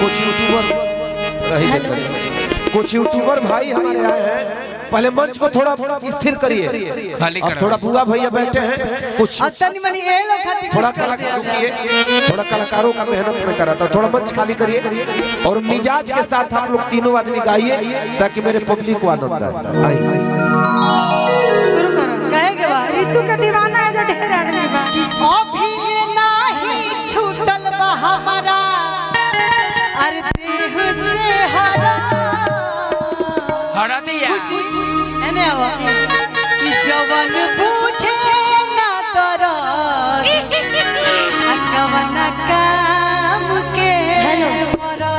कुछ यूट्यूबर कुछ यूट्यूबर भाई हमारे आए हैं, पहले मंच को थोड़ा स्थिर करिए। अब थोड़ा बुआ भैया बैठे हैं, कुछ थोड़ा थोड़ा कलाकारों का मेहनत में करा था, थोड़ा मंच खाली करिए और मिजाज के साथ आप लोग तीनों आदमी गाइए ताकि मेरे पब्लिक को आनंद आए। शुरू करो। कहेगे बा ऋतु का दीवाना है जो ढेर आदमी बा कि अभी नहीं छूटल बा हमारा अरे देह से हरा दिया एने आवा कि जवन पूछे ना तोरा कवन काम के मरा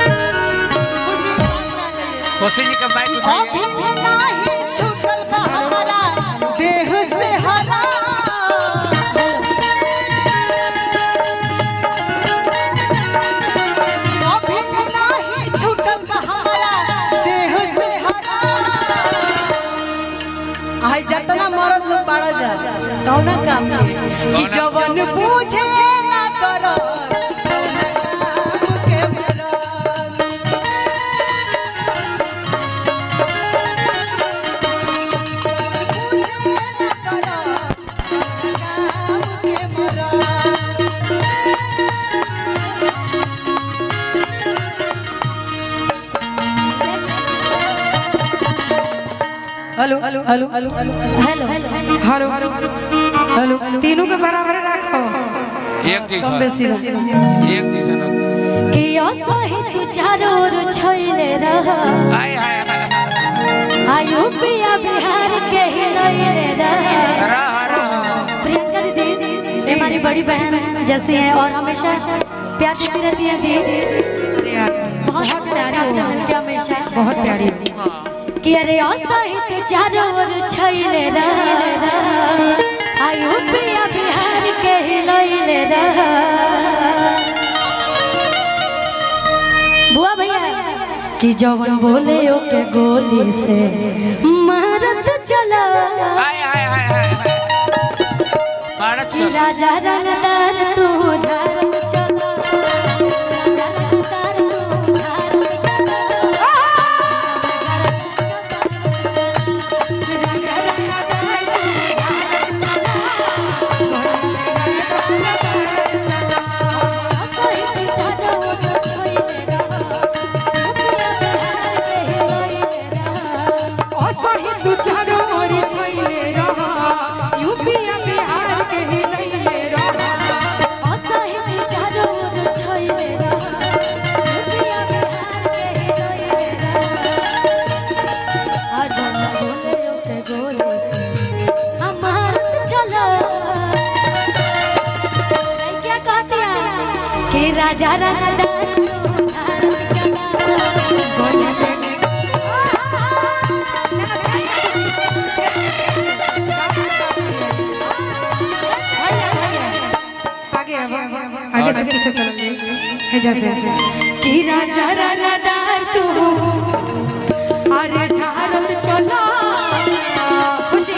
खुशी जी का माइक अभी नहीं छूटल बा हमारा देह से हरा अभी नहीं छूटल बा हमारा देह से हरा आई जतना मरद लोग बाड़ा जा कौना काम के कि जवन पूछे ना तोरा hello hello hello hello hello hello hello तीनों के बराबर रखो एक जैसा एक जैसा कि असही तू चारों ओर छइले रह हाय हाय आयु पिया बिहार के हिलइले रह प्रियंका दीदी ये हमारी बड़ी बहन जैसी है और हमेशा प्यार देती रहती है दीदी, बहुत प्यारी आपसे मिलके हमेशा बहुत प्यारी कि अरे असही तू चारों ओर छइले रह आयु पिया बिहार के हिलइले रह बुआ भैया कि जवन बोले ओके गोली से मारत चला भारत कि राजा रंगदार तू झारत चला राजा रंगदार तू झारत राजा रंगदार तू भारत आगे से पीछे चलेंगे जैसे कि राजा रंगदार तू अरे झारत चला खुशी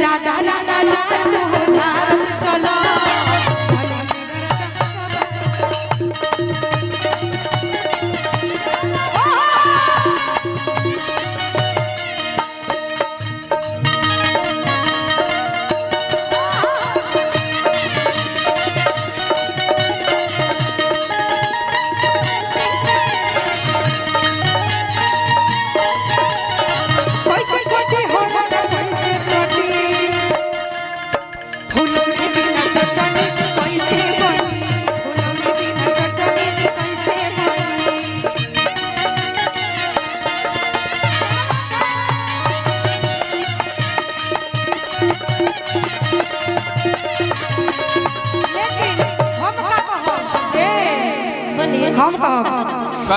राजा रंगदार तू झारत चला हम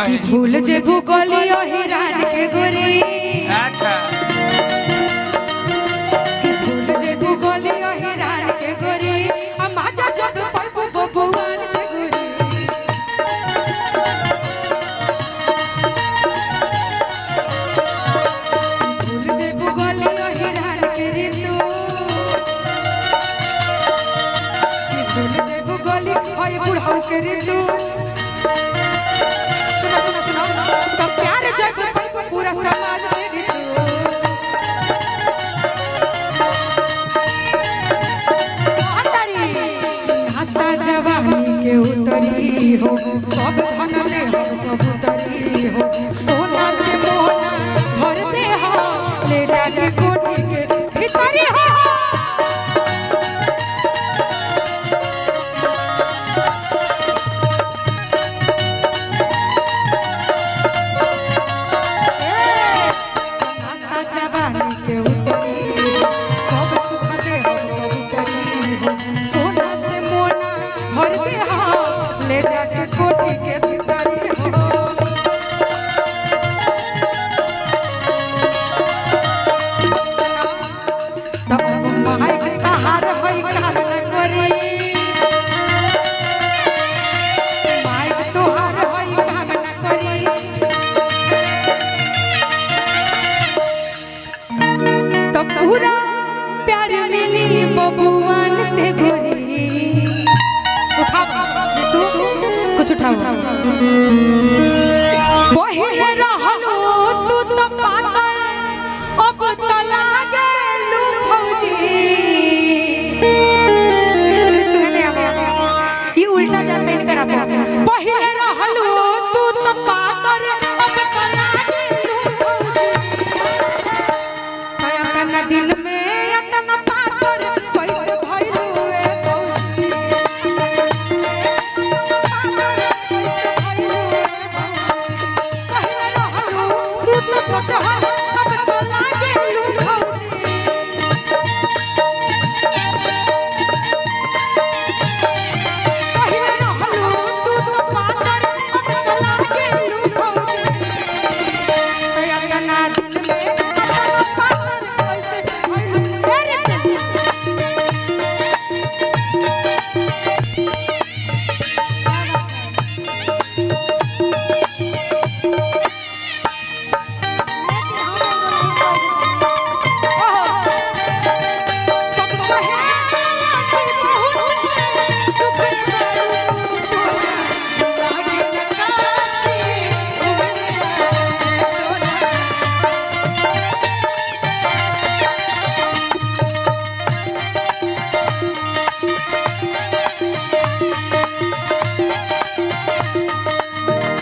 कि भूल जे भूगोली हिरान के गोरी अच्छा कि भूल जे भूगोली हिरान के गोरी हम आजा जब पाइबो भगवान के गोरी भूल जे भूगोली हिरान के ऋतु कि भूल जे भूगोली होय बुढ़ऊ के ऋतु पहिले रहलू तू तो पातर अब तो लागलू फौजी ये उल्टा जाता इनका रहा पहिले रहलू तू तो पातर अब तो लागलू फौजी तया तना दिन में तना पातर कैसे भइलू ए फौजी पहिले रहलू तू तो पातर